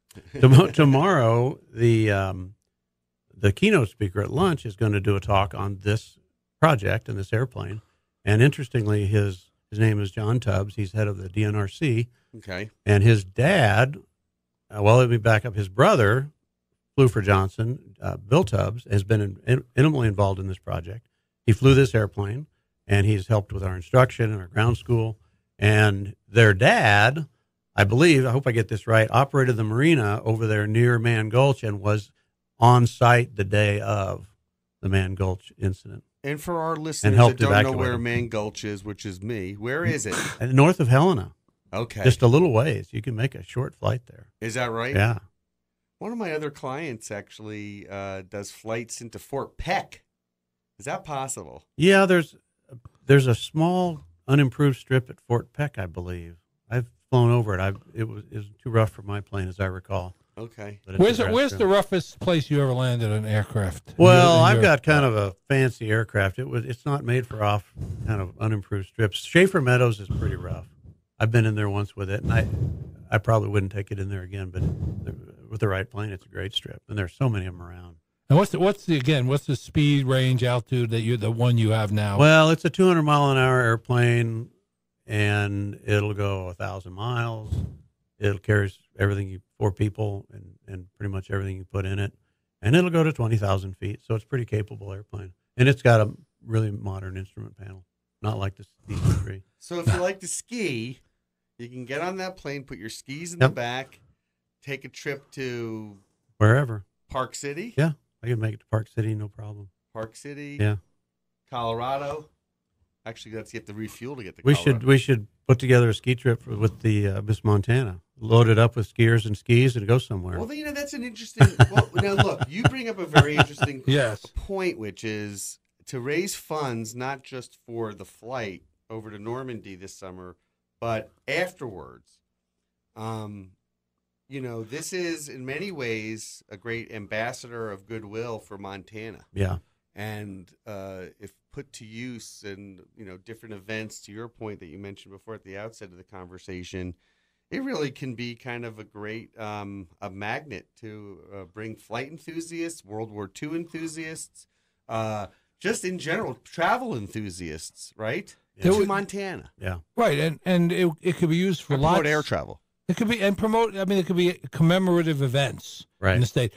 Tomorrow, the keynote speaker at lunch is going to do a talk on this project and this airplane. And interestingly, his name is John Tubbs. He's head of the DNRC. Okay. And his dad, let me back up. His brother flew for Johnson. Bill Tubbs has been intimately involved in this project. He flew this airplane, and he's helped with our instruction and our ground school. And their dad, I believe, I hope I get this right, operated the marina over there near Man Gulch and was on site the day of the Man Gulch incident. And for our listeners that helped don't know evacuate where them. Man Gulch is, which is me, where is it? And north of Helena, Okay. just a little ways. You can make a short flight there. Is that right? Yeah. One of my other clients actually does flights into Fort Peck. Is that possible? Yeah, there's a small unimproved strip at Fort Peck, I believe. I've flown over it. It was too rough for my plane, as I recall. Okay. But it's a Where's restaurant. the roughest place you ever landed an aircraft? Well, In I've your- got kind of a fancy aircraft. It's not made for off kind of unimproved strips. Schaefer Meadows is pretty rough. I've been in there once with it, and I probably wouldn't take it in there again. But with the right plane, it's a great strip, and there's so many of them around. And what's the speed, range, altitude that the one you have now? Well, it's a 200-mile-an-hour airplane, and it'll go 1,000 miles. It'll carry everything, 4 people, and pretty much everything you put in it. And it'll go to 20,000 feet, so it's a pretty capable airplane. And it's got a really modern instrument panel, not like the DC-3. So if you like to ski, you can get on that plane, put your skis in the back, take a trip to Wherever. Park City. Yeah, I can make it to Park City, no problem. Park City. Yeah. Colorado. Actually, you have to refuel to get to We Colorado. should put together a ski trip with the Miss Montana. Load it up with skiers and skis and go somewhere. Well, that's an interesting. Well, now look, you bring up a very interesting Yes. point, which is to raise funds not just for the flight over to Normandy this summer, but afterwards. This is in many ways a great ambassador of goodwill for Montana. Yeah. And if put to use in different events, to your point that you mentioned before at the outset of the conversation, it really can be kind of a great a magnet to bring flight enthusiasts, World War II enthusiasts, just in general travel enthusiasts, right? Yeah. To Montana, Yeah. Right, and it could be used for promote lots. air travel. It could be it could be commemorative events Right. in the state.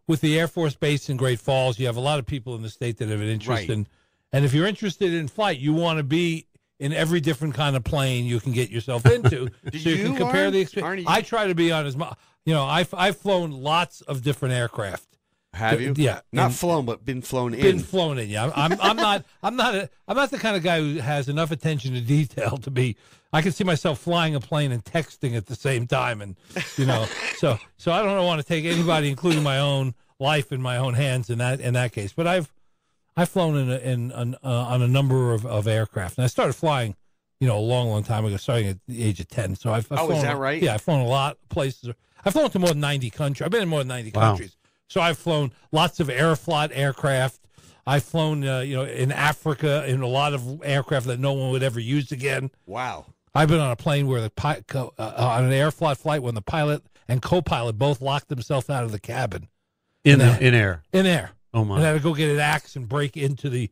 With the Air Force Base in Great Falls, you have a lot of people in the state that have an interest Right. in. And if you're interested in flight, you want to be in every different kind of plane you can get yourself into, so you can compare the experience. I try to be on as much. I've flown lots of different aircraft. Have you? Yeah, Not and- flown, but been flown in. Been flown in, yeah. I'm not the kind of guy who has enough attention to detail to be. I can see myself flying a plane and texting at the same time, and so I don't want to take anybody, including my own life, in my own hands in that case. But I've flown on a number of aircraft, and I started flying, a long time ago, starting at the age of 10. So I've flown, is that right? Yeah, I've flown a lot of places. I've flown to more than 90 countries. I've been in more than 90 Wow. countries. So I've flown lots of Aeroflot aircraft. I've flown, in Africa in a lot of aircraft that no one would ever use again. Wow. I've been on a plane where on an Aeroflot flight when the pilot and co-pilot both locked themselves out of the cabin In air. in air, Oh my. and had to go get an axe and break into the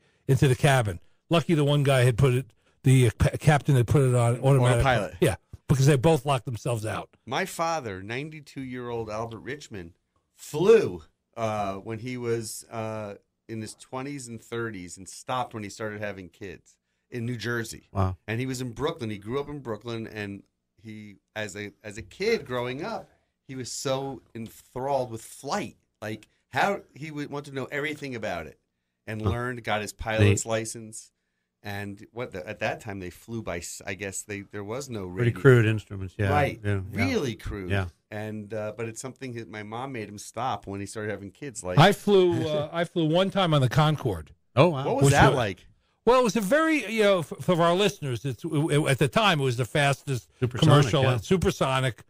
cabin. Lucky the one guy the captain had put it on automatic. Autopilot. Yeah, because they both locked themselves out. My father, 92-year-old Albert Richmond, flew when he was in his 20s and 30s and stopped when he started having kids in New Jersey. Wow. And he was in Brooklyn. He grew up in Brooklyn, and he, as a kid growing up, he was so enthralled with flight. Like how he would want to know everything about it, and learned, got his pilot's license. And at that time they flew by, I guess there was no radio. Pretty crude instruments, yeah. Right. Yeah. Really crude. Yeah. And but it's something that my mom made him stop when he started having kids. Like, I flew one time on the Concorde. Oh, wow. what was Which that was- like? Well, it was a very, for our listeners, at the time it was the fastest Supersonic, commercial, yeah. supersonic,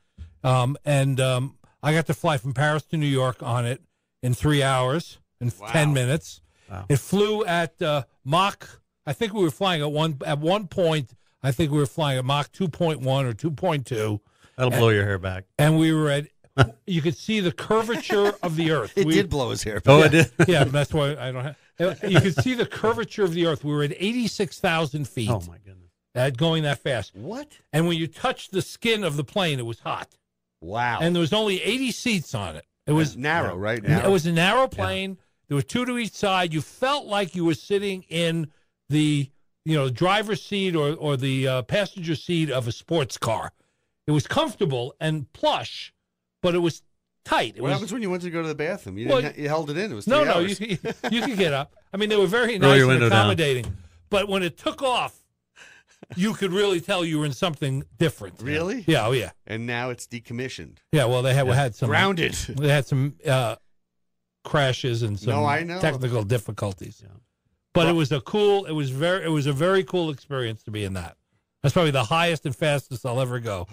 and I got to fly from Paris to New York on it in 3 hours and 10 minutes. Wow. It flew at Mach. I think we were flying at one point. I think we were flying at Mach 2.1 or 2.2, That'll blow your hair back. and we were at. You could see the curvature of the Earth. It did blow his hair. Oh, it did? Yeah, that's why I don't have. You could see the curvature of the Earth. We were at 86,000 feet. Oh, my goodness. Going that fast. What? And when you touched the skin of the plane, it was hot. Wow. And there was only 80 seats on it. It was narrow, right? It Narrow. was a narrow plane. There were 2 to each side. You felt like you were sitting in the driver's seat or the passenger seat of a sports car. It was comfortable and plush, but it was tight. What happens when you went to go to the bathroom? You held it in. It was 3 hours. You could get up. I mean, they were very nice and accommodating. But when it took off, you could really tell you were in something different. Really? Yeah. Oh, yeah. And now it's decommissioned. Yeah. Well, they had some grounded. They had some crashes and some technical difficulties. Yeah. But it was a very cool experience to be in that. That's probably the highest and fastest I'll ever go.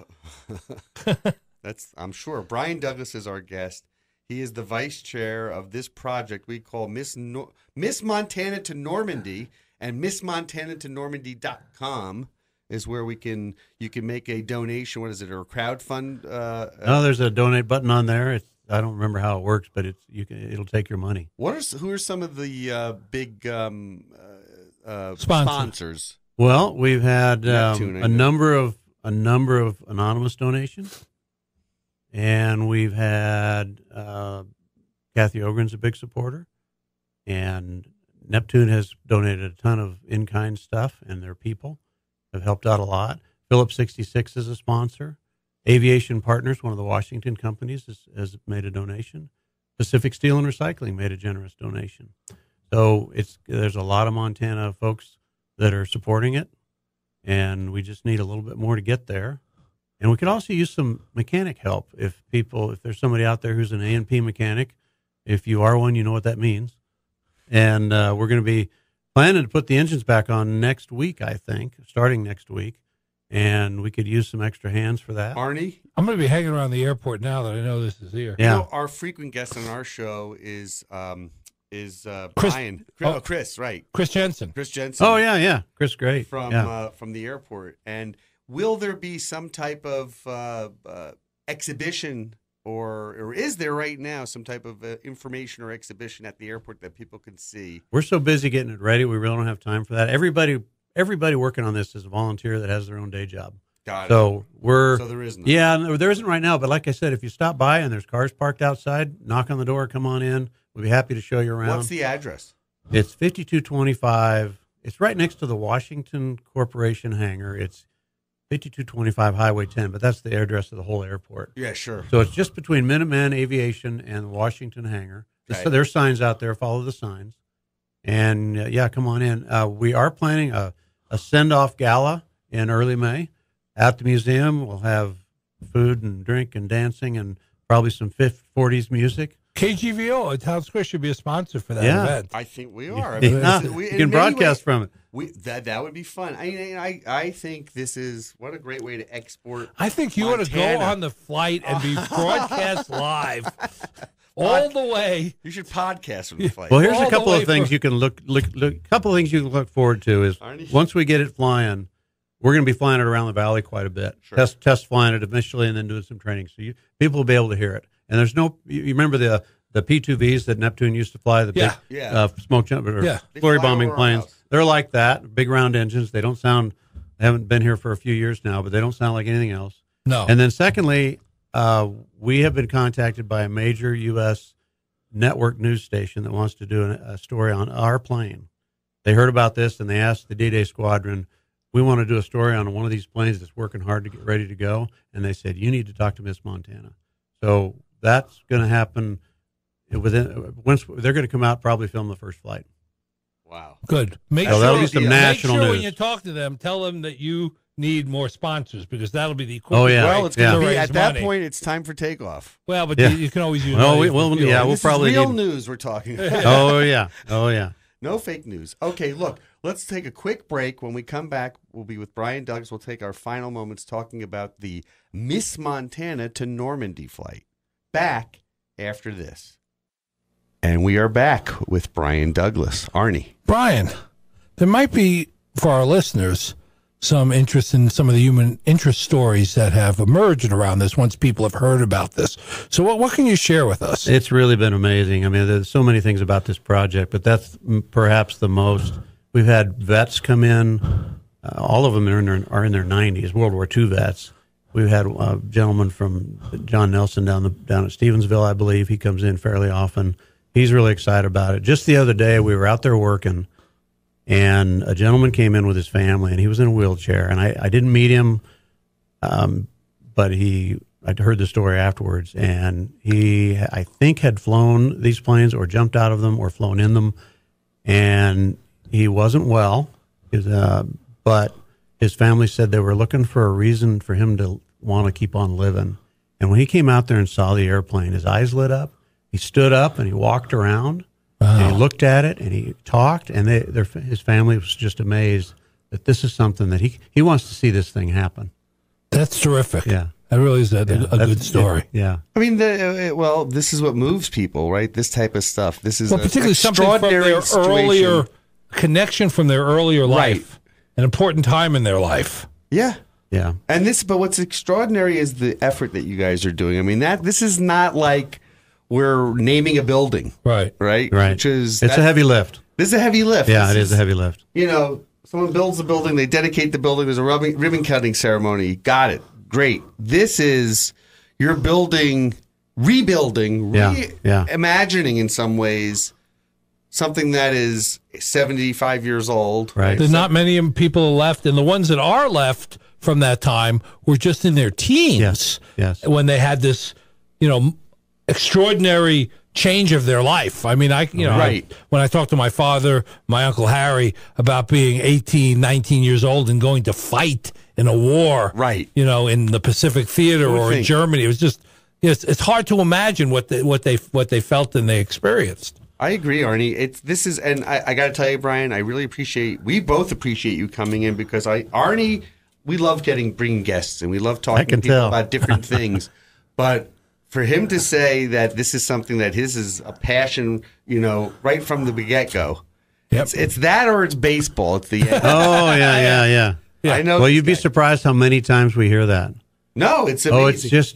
I'm sure. Bryan Douglas is our guest. He is the vice chair of this project we call Miss Montana to Normandy, and MissMontanaToNormandy.com is where you can make a donation. What is it, or a crowdfund? No, there's a donate button on there. I don't remember how it works, but it'll take your money. Who are some of the big sponsors? Well, we've had a number of anonymous donations, and we've had Kathy Ogren's a big supporter, and Neptune has donated a ton of in-kind stuff, and their people have helped out a lot. Phillips 66 is a sponsor. Aviation Partners, one of the Washington companies, has made a donation. Pacific Steel and Recycling made a generous donation. So there's a lot of Montana folks that are supporting it, and we just need a little bit more to get there. And we could also use some mechanic help if there's somebody out there who's an A&P mechanic. If you are one, you know what that means. And we're going to be planning to put the engines back on next week, I think, starting next week. And we could use some extra hands for that. Arnie? I'm going to be hanging around the airport now that I know this is here. Yeah. You know, our frequent guest on our show is Bryan. Chris, right. Chris Jensen. Oh, yeah. Chris, great. From the airport. And will there be some type of exhibition or is there right now some type of information or exhibition at the airport that people can see? We're so busy getting it ready, we really don't have time for that. Everybody working on this is a volunteer that has their own day job. Got it. So there isn't. Yeah, there isn't right now. But like I said, if you stop by and there's cars parked outside, knock on the door, come on in. We'll be happy to show you around. What's the address? It's 5225. It's right next to the Washington Corporation hangar. It's 5225 Highway 10, but that's the address of the whole airport. Yeah, sure. So it's just between Minuteman Aviation and the Washington hangar. Okay. So there's signs out there. Follow the signs. And, come on in. We are planning a send-off gala in early May at the museum. We'll have food and drink and dancing and probably some 40s music. KGVO at Town Square should be a sponsor for that event. I think we are. You can broadcast from it. That would be fun. I think this is what a great way to export. I think you ought to go on the flight and be broadcast live all the way. You should podcast from the flight. Well, here's a couple of things you can look. Couple of things you can look forward to is once we get it flying, we're going to be flying it around the valley quite a bit. Sure. Test flying it initially, and then doing some training, so people will be able to hear it. And there's no. You remember the P2Vs that Neptune used to fly, the big smoke jumper flurry bombing planes. They're like that, big round engines. They don't sound. They haven't been here for a few years now, but they don't sound like anything else. No. And then secondly, we have been contacted by a major U.S. network news station that wants to do a story on our plane. They heard about this and they asked the D-Day Squadron, we want to do a story on one of these planes that's working hard to get ready to go. And they said, you need to talk to Miss Montana. So that's going to happen once they're going to come out, probably film the first flight. Wow. Good. That'll be some national news. When you talk to them, tell them that you need more sponsors because that'll be the equivalent. Oh, yeah. Well, it's going to be at that money. point, it's time for takeoff. Well, but you can always use we'll probably real news we're talking about. Oh, yeah. No fake news. Okay, look, let's take a quick break. When we come back, we'll be with Bryan Douglas. We'll take our final moments talking about the Miss Montana to Normandy flight. Back after this. And we are back with Bryan Douglas. Arnie. Bryan, there might be, for our listeners, some interest in some of the human interest stories that have emerged around this once people have heard about this. So what can you share with us? It's really been amazing. I mean, there's so many things about this project, but that's perhaps the most. We've had vets come in. All of them are in their 90s, World War II vets. We've had a gentleman from John Nelson down at Stevensville, I believe. He comes in fairly often. He's really excited about it. Just the other day, we were out there working, and a gentleman came in with his family, and he was in a wheelchair. And I didn't meet him, but I'd heard the story afterwards, and he, I think, had flown these planes or jumped out of them or flown in them, and he wasn't well, but his family said they were looking for a reason for him to want to keep on living. And when he came out there and saw the airplane, his eyes lit up. He stood up and he walked around, and he looked at it, and he talked, and his family was just amazed that this is something that he wants to see this thing happen. That's terrific. Yeah. That really is a good story. Yeah. I mean, this is what moves people, right? This type of stuff. This is particularly something from their earlier connection from their earlier life, an important time in their life. Yeah. Yeah. But what's extraordinary is the effort that you guys are doing. I mean, this is not like we're naming a building. Right. Which is it's a heavy lift. This is a heavy lift. Yeah, it is a heavy lift. Someone builds the building, they dedicate the building, there's a ribbon cutting ceremony. Got it. Great. This is you're rebuilding, imagining in some ways something that is 75 years old. Right. There's not many people left, and the ones that are left from that time were just in their teens. Yes. When they had this, extraordinary change of their life. I mean, when I talked to my father, my Uncle Harry, about being 18, 19 years old and going to fight in a war, right? In the Pacific Theater or in Germany, it was just it's hard to imagine what they felt and they experienced. I agree, Arnie. And I got to tell you, Brian, we both appreciate you coming in because Arnie, we love bringing guests and we love talking to people about different things, but for him to say that this is something that his is a passion, right from the get-go. Yep. It's that or it's baseball. It's the end. Oh, yeah. I know. Well, you'd be surprised how many times we hear that. No, it's amazing. It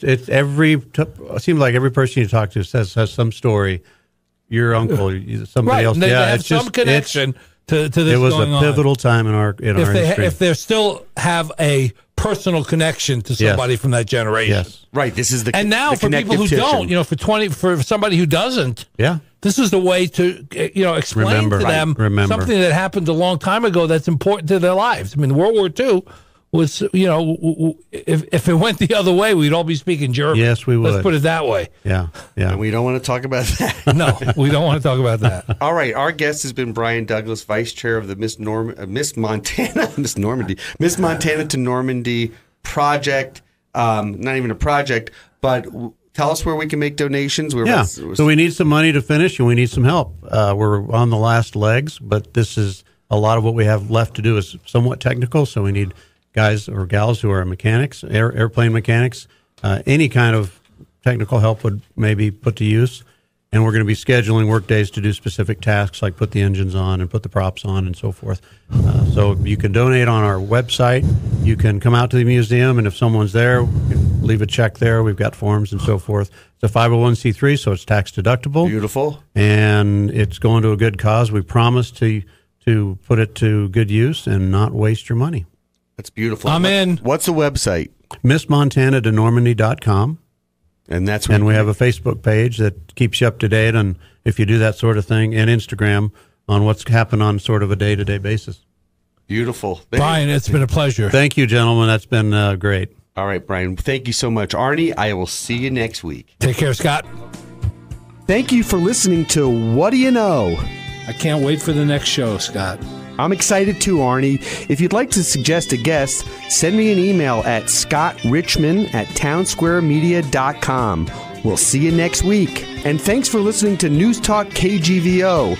seems like every person you talk to has some story. Your uncle, somebody else. They have some connection to this. It was going a pivotal time in our history. If they still have a personal connection to somebody from that generation. Yes. Right. This is and now for people who don't, for somebody who doesn't, this is the way to explain to them something that happened a long time ago that's important to their lives. I mean, World War II was, if it went the other way, we'd all be speaking German. Yes, we would. Let's put it that way. Yeah. And we don't want to talk about that. No, we don't want to talk about that. All right. Our guest has been Bryan Douglas, Vice Chair of the Miss Montana to Normandy project. Not even a project, but tell us where we can make donations. So we need some money to finish, and we need some help. We're on the last legs, but this is a lot of what we have left to do is somewhat technical. So we need guys or gals who are mechanics, airplane mechanics. Any kind of technical help would maybe put to use. And we're going to be scheduling work days to do specific tasks like put the engines on and put the props on and so forth. So you can donate on our website. You can come out to the museum, and if someone's there, you can leave a check there. We've got forms and so forth. It's a 501c3, so it's tax deductible. Beautiful. And it's going to a good cause. We promise to put it to good use and not waste your money. That's beautiful. I'm in. What's the website? MissMontanaToNormandy.com. And we have a Facebook page that keeps you up to date on if you do that sort of thing, and Instagram on what's happened on sort of a day-to-day basis. Beautiful. Brian, it's been a pleasure. Thank you, gentlemen. That's been great. All right, Brian. Thank you so much. Arnie, I will see you next week. Take care, Scott. Thank you for listening to What Do You Know? I can't wait for the next show, Scott. I'm excited too, Arnie. If you'd like to suggest a guest, send me an email at scottrichmond@townsquaremedia.com. We'll see you next week. And thanks for listening to Newstalk KGVO,